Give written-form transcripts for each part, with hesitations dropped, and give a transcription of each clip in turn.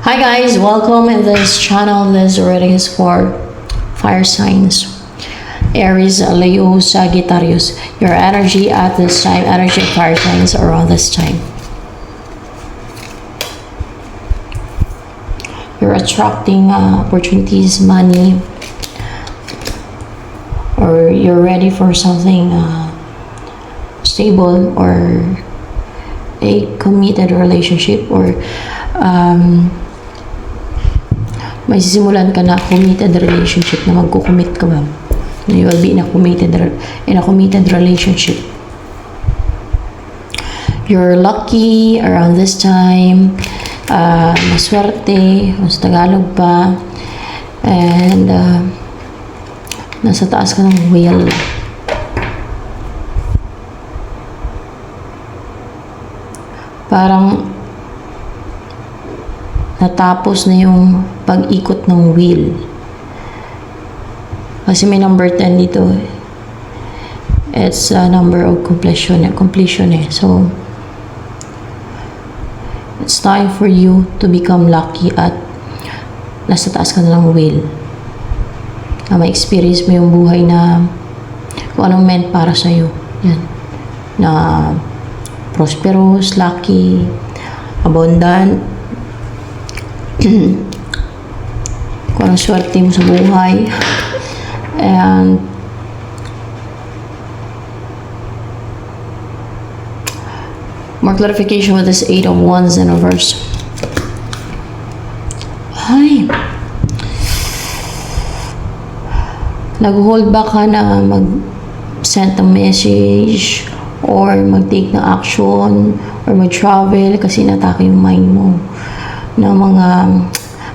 Hi guys, welcome in this channel. This reading is for fire signs. Aries, Leo, Sagittarius. Your energy at this time, energy of fire signs around this time. You're attracting opportunities, money, or you're ready for something stable or a committed relationship, or may sisimulan ka na committed relationship na magkukommit ka ba? You will be in a committed relationship. You're lucky around this time. Maswerte, sa Tagalog pa. And nasa taas ka ng wheel. Parang natapos na yung pag-ikot ng wheel. Kasi may number 10 dito. It's a number of completion eh. So, it's time for you to become lucky at nasa taas ka na ng wheel. Na may experience mo yung buhay na kung anong meant para sa'yo. Yan. Na prosperous, lucky, abundant, kung anong swerte mo sa buhay. And more clarification with this 8 of Wands in reverse. Ay, nag-hold back ka na mag-send ng message or mag-take ng action or mag-travel kasi natake yung mind mo na mga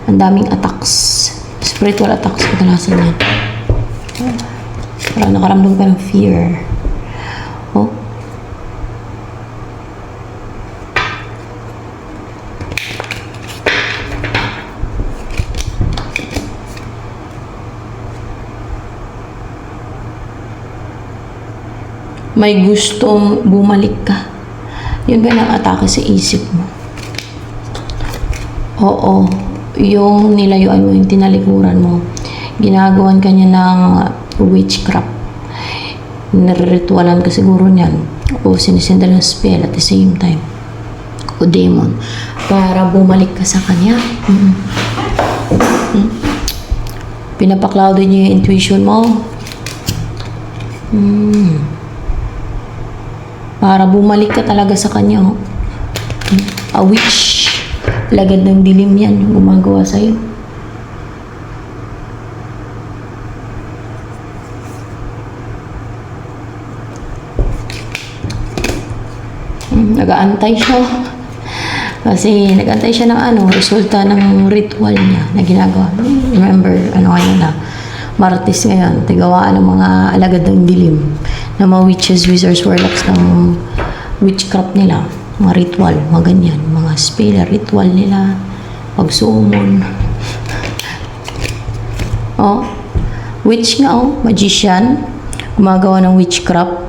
ang daming attacks, spiritual attacks kadalasan yan. Parang nakaramdam ka ng fear. Oh, may gustong bumalik ka. Yun ba yung atake sa isip mo? Oo, yung nilayuan mo, yung tinalikuran mo, ginagawan ka niya ng witchcraft. Niritualan ka siguro niyan o sinisenda ng spell at the same time o demon para bumalik ka sa kanya. Pinapaklawdo niya yung intuition mo. Para bumalik ka talaga sa kanya. A witch. Lagad ng dilim yan yung gumagawa sa'yo. Nag-aantay siya. Kasi nag-aantay siya ng resulta ng ritual niya na ginagawa. Remember, ngayon na Martes ngayon, tigawaan ng mga alagad ng dilim na mga witches, wizards, warlocks ng witchcraft nila. Mga ritual, mga ganyan, mga spell, ritual nila, pag-summon. Witch nga magician, gumagawa ng witchcraft.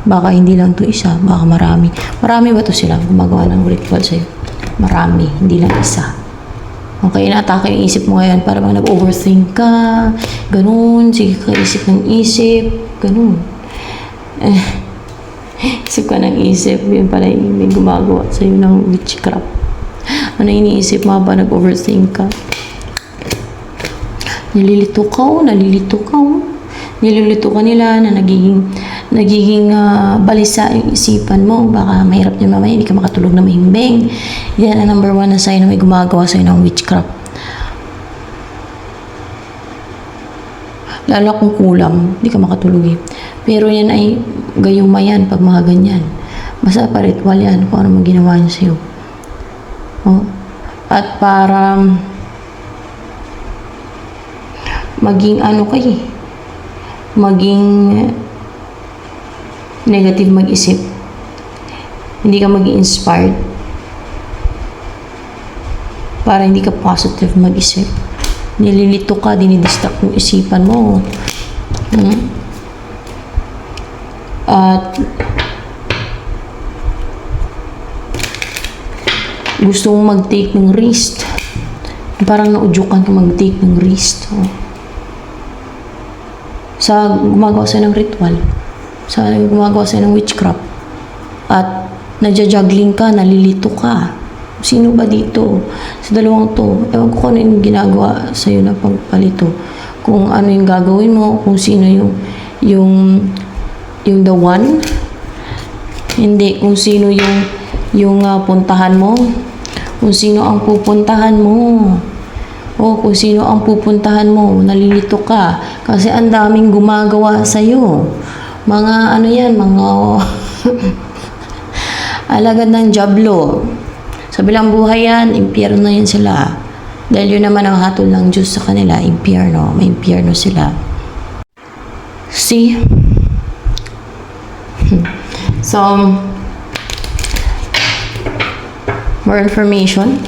Baka hindi lang to isa, baka marami. Marami ba to sila gumagawa ng ritual sa'yo? Marami, hindi lang isa. Okay, inaatake yung isip mo ngayon para bang nag-overthink ka, ganun, sige ka isip ng isip, ganun. Isip ka ng isip, yun pala yung may gumagawa sa'yo ng witchcraft. Ano iniisip mo ba nag-overthink ka? Nililito ka nila na nagiging balisa yung isipan mo. Baka mahirap din mamaya, hindi ka makatulog na mahimbing. Yan ang number 1 na sign na may gumagawa sa'yo ng witchcraft. Lalo kung kulang, hindi ka makatulog eh. Pero yan ay gayuma yan pag mga ganyan. Basta pa ritual yan kung ano ginawa niya sa'yo. At para maging maging negative mag-isip. Hindi ka maging inspired. Para hindi ka positive mag-isip. Nililito ka, dinidistract yung isipan mo. At gusto mong mag-take ng risk Parang naudyukan ka mag-take ng risk. Oh. Sa gumagawa sa'yo ng ritual, sa gumagawa sa'yo ng witchcraft, at nadja-juggling ka, nalilito ka. Sino ba dito? Sa dalawang to, ewan ko kung ano yung ginagawa sa'yo na pagpalito. Kung ano yung gagawin mo, kung sino yung the one. Hindi, kung sino yung puntahan mo. Kung sino ang pupuntahan mo. O kung sino ang pupuntahan mo, nalilito ka. Kasi ang daming gumagawa sa'yo. Mga ano yan, mga alagad ng jablo. Sa bilang buhay yan, impyerno yan sila. Dahil yun naman ang hatol ng Diyos sa kanila, impyerno. May impyerno sila. See? So, more information.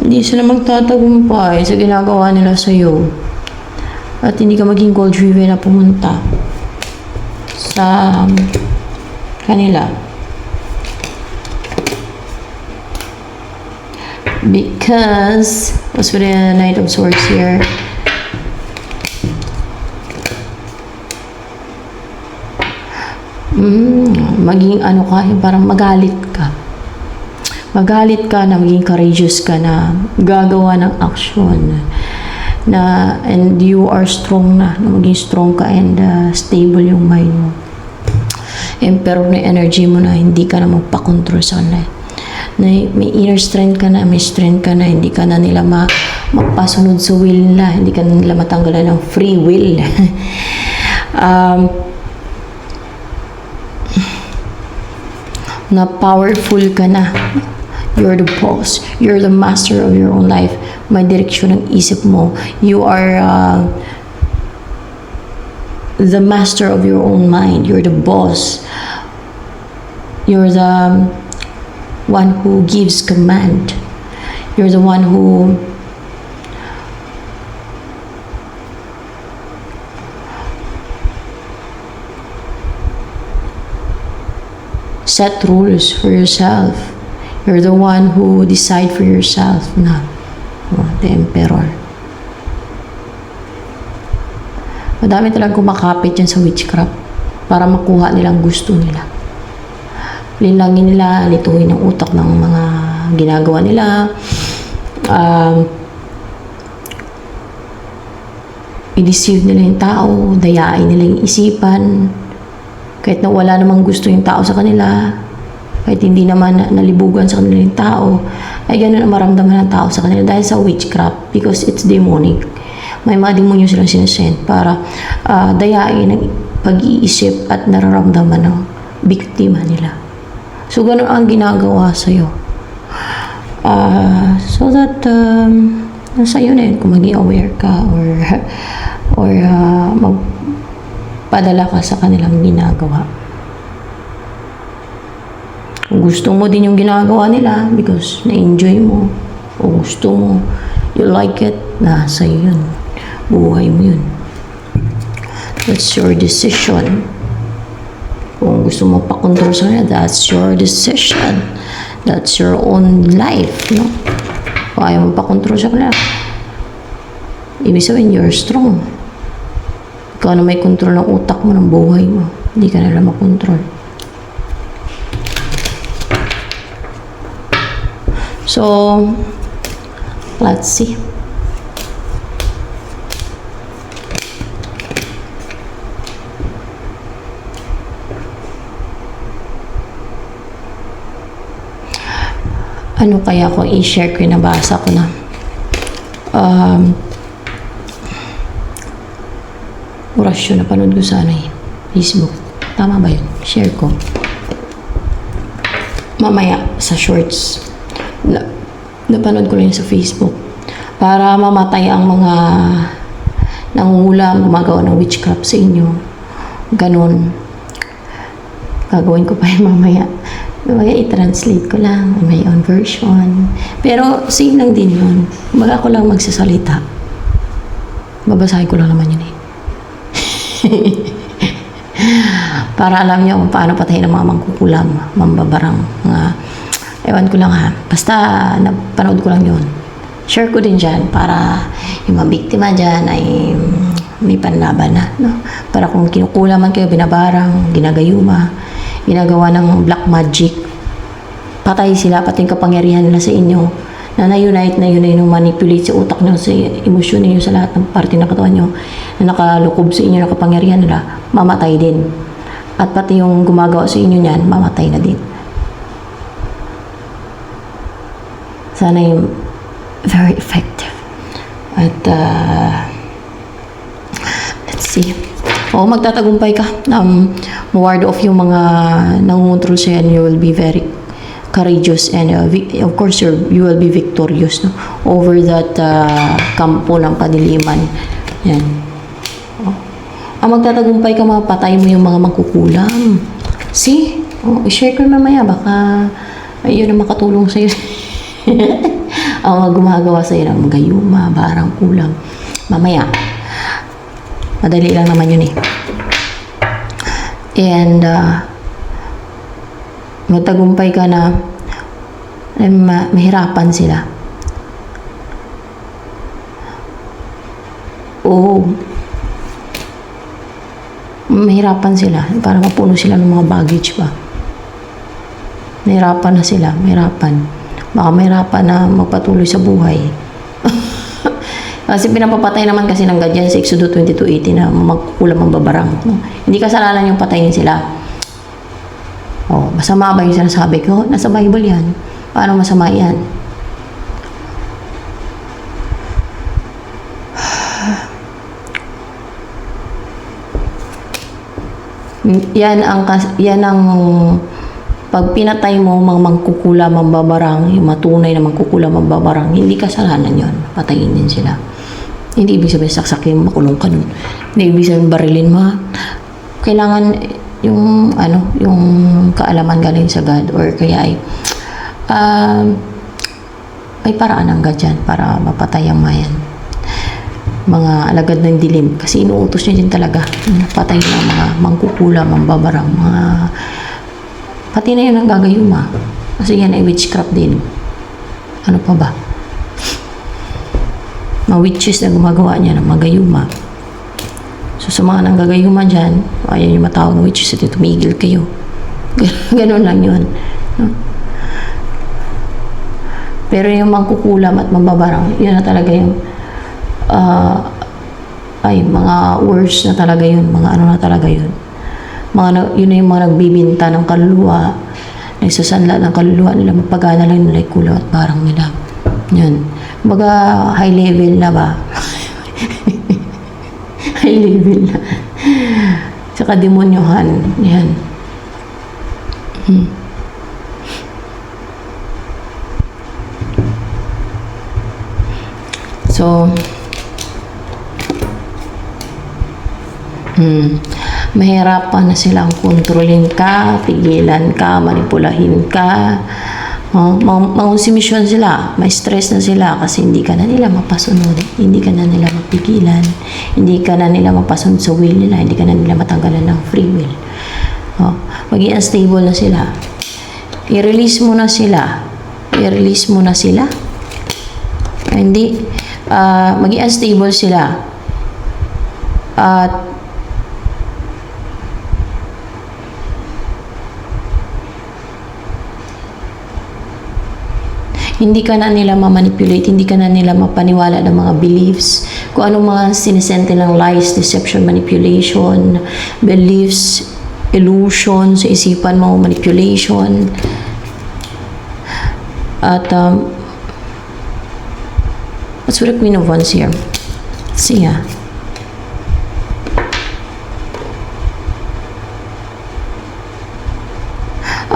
Hindi sila magtatagumpay sa ginagawa nila sa'yo. At hindi ka maging goal-driven na pumunta sa kanila. Because, what's with the Knight of Swords here? Maging ano ka, parang magalit ka. Magalit ka na maging courageous ka na gagawa ng action na and you are strong na maging strong ka and stable yung mind mo. Emperor na energy mo na hindi ka na magpakontrol sa kanila. Na may inner strength ka na, may strength ka na, hindi ka na nila mapasunod sa will na, hindi ka na nila matanggalan ng free will. Na powerful ka na. You're the boss. You're the master of your own life. May direksyon ng isip mo. You are the master of your own mind. You're the boss. You're the one who gives command. You're the one who set rules for yourself. You're the one who decide for yourself na the emperor. Madami talagang kumakapit yan sa witchcraft para makuha nilang gusto nila. Linlangin nila, lituhin ang utak ng mga ginagawa nila. I-deceive nila yung tao, dayain nila yung isipan. Kahit na wala namang gusto yung tao sa kanila, kahit hindi naman nalibugan sa kanila yung tao, ay gano'n ang maramdaman ng tao sa kanila dahil sa witchcraft, because it's demonic. May mga demonyo silang sinasend para dayain ang pag-iisip at nararamdaman ng biktima nila. So, gano'n ang ginagawa sa'yo. So that, sa'yo na yun, kung maging aware ka or magpadala ka sa kanilang ginagawa. Kung gusto mo din yung ginagawa nila because na-enjoy mo o gusto mo, you like it, sa'yo yun. Buhay mo yun. That's your decision. Kung gusto mo pa-control sa kanila, that's your decision. That's your own life, no? Kung ayaw mo pa-control sa kanila, ibig sabihin, you're strong. Ikaw na may control ng utak mo, ng buhay mo. Hindi ka nila makontrol. So, let's see. Ano kaya kung i-share ko yung nabasa ko na? Orasyon na panood ko sa Facebook. Tama ba yun? Share ko. Mamaya sa shorts. Napanood ko lang sa Facebook. Para mamatay ang mga nangungulam, gumagawa ng witchcraft sa inyo. Ganon. Gagawin ko pa yun mamaya. Mamaya i-translate ko lang. May own version. Pero same lang din yun. Baga ako lang magsasalita. Babasahin ko lang naman yun Para alam nyo kung paano patayin ng mga mangkukulam, mambabarang, mga, ewan ko lang ha. Basta, napanood ko lang yun. Share ko din dyan para yung mga biktima dyan ay may panlaban na. No? Para kung kinukulaman kayo, binabarang, ginagayuma, ginagawa ng black magic, patay sila, pati yung kapangyarihan nila sa inyo, na na-unite yung manipulate sa utak nyo, sa emosyon niyo, sa lahat ng parte ng katawan nyo, na nakalukob sa inyo ng kapangyarihan nila, mamatay din. At pati yung gumagawa sa inyo niyan, mamatay na din. Sana yung very effective. At, let's see. Oo, magtatagumpay ka. Ward off yung mga nangungontrol sa'yo and you will be very courageous and of course you will be victorious, no? Over that kampo ng kadiliman. Yan. Magtatagumpay ka, mapatay mo yung mga mangkukulam. See? I-share ko mamaya. Baka yun ang makatulong sa'yo. Ang gumagawa sa'yo ng gayuma, barang kulam. Mamaya. Madali lang naman yun eh. And magtagumpay ka na mahirapan sila. Mahirapan sila para mapuno sila ng mga baggage pa. Mahirapan na sila, mahirapan. Baka mahirapan na magpatuloy sa buhay. Kasi pinapapatay naman kasi ng God yan sa Exodus 22:18 na magkukulam ang babarang. No? Hindi kasalanan yung patayin sila. Masama ba yung sinasabi ko? Nasa Bible yan. Paano masama yan? Yan ang pag pinatay mo mga mangkukulam ang babarang, yung matunay na mangkukulam ang babarang, hindi kasalanan yon. Patayin din sila. Hindi ibig sabihin saksakin, makulong ka nun. Hindi ibig sabihin barilin mo. Kailangan yung yung kaalaman galing sa God, or kaya ay may paraan ng God dyan para mapatay ang mayan. Mga alagad ng dilim, kasi inuutos niya din talaga patay ng mga mangkukulam, mambabarang, mga pati na yun ang gagayuma, kasi yan ay witchcraft din. Ano pa ba? Mga witches na gumagawa niya ng magayuma. So sa mga nanggagayuma dyan, ayaw yung matawag ng witches, ito tumigil kayo. Ganun lang yun, no? Pero yung mangkukulam at mambabarang, yun na talaga yung mga words na talaga yun, mga ano na talaga yun. Yun na yung mga nagbibinta ng kaluluwa, nagsasanla ng kaluluwa nila, magpagana lang nila kulaw at parang nila. Yun. Baga high level na ba? High level na. Tsaka demonyohan. Yan. So, mahirapan na silang kontrolin ka, pigilan ka, manipulahin ka. Mangonsumisyon sila, may stress na sila kasi hindi ka na nila mapasunod, hindi ka na nila mapigilan, hindi ka na nila mapasunod sa will nila, hindi ka na nila matanggalan ng free will. Maging unstable na sila. I-release mo na sila. I-release mo na sila. Hindi. Maging unstable sila. At hindi ka na nila ma-manipulate, hindi ka na nila mapaniwala ng mga beliefs, kung anong mga sinisente ng lies, deception, manipulation, beliefs, illusion sa isipan mo, manipulation. At what's with the Queen of Wands here? See ya.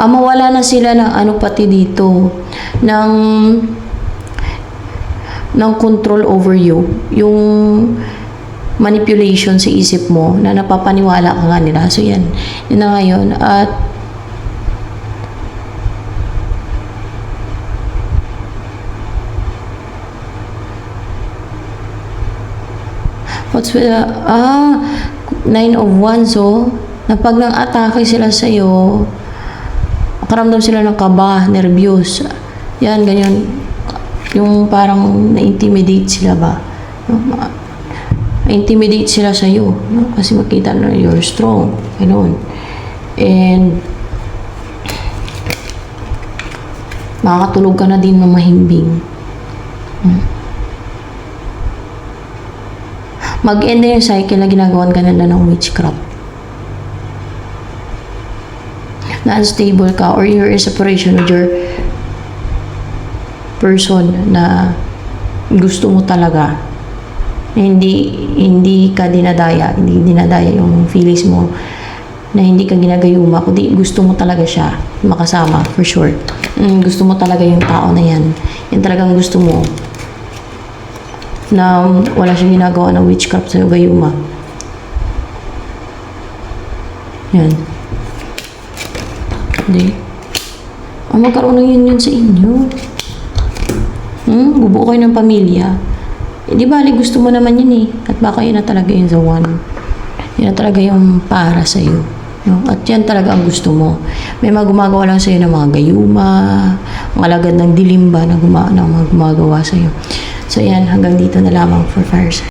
Mawala na sila ng pati dito, ng control over you, yung manipulation sa isip mo na napapaniwala ka nga nila. So yan na ngayon. At what's with Nine of Wands, Na pag nang atake sila sa'yo, makaramdam sila ng kaba, nervyos. Yan, ganyan. Yung parang na-intimidate sila ba? No? Na-intimidate sila sa'yo. No? Kasi makita na you're strong. Ganun. And makakatulog ka na din ng mahimbing. Mag-end na yung cycle na ginagawan ka nila ng witchcraft. Na unstable ka or you're in separation with your person na gusto mo talaga. Hindi ka dinadaya, hindi dinadaya yung feelings mo na hindi ka ginagayuma, kundi gusto mo talaga siya makasama, for sure. Gusto mo talaga yung tao na yan. Yan talagang gusto mo. Na wala siyang ginagawa ng witchcraft sa gayuma. Yan. Hindi. Magkaroon ng union sa inyo. Bubuo kayo ng pamilya. Di bali, gusto mo naman yun eh. At baka yun na talaga yung the one. Yun na talaga yung para sa'yo. No? At yan talaga ang gusto mo. May mga gumagawa lang sa'yo ng mga gayuma, mga alagad ng dilim ba na mga gumagawa sa'yo. So yan, hanggang dito na lamang for Fires.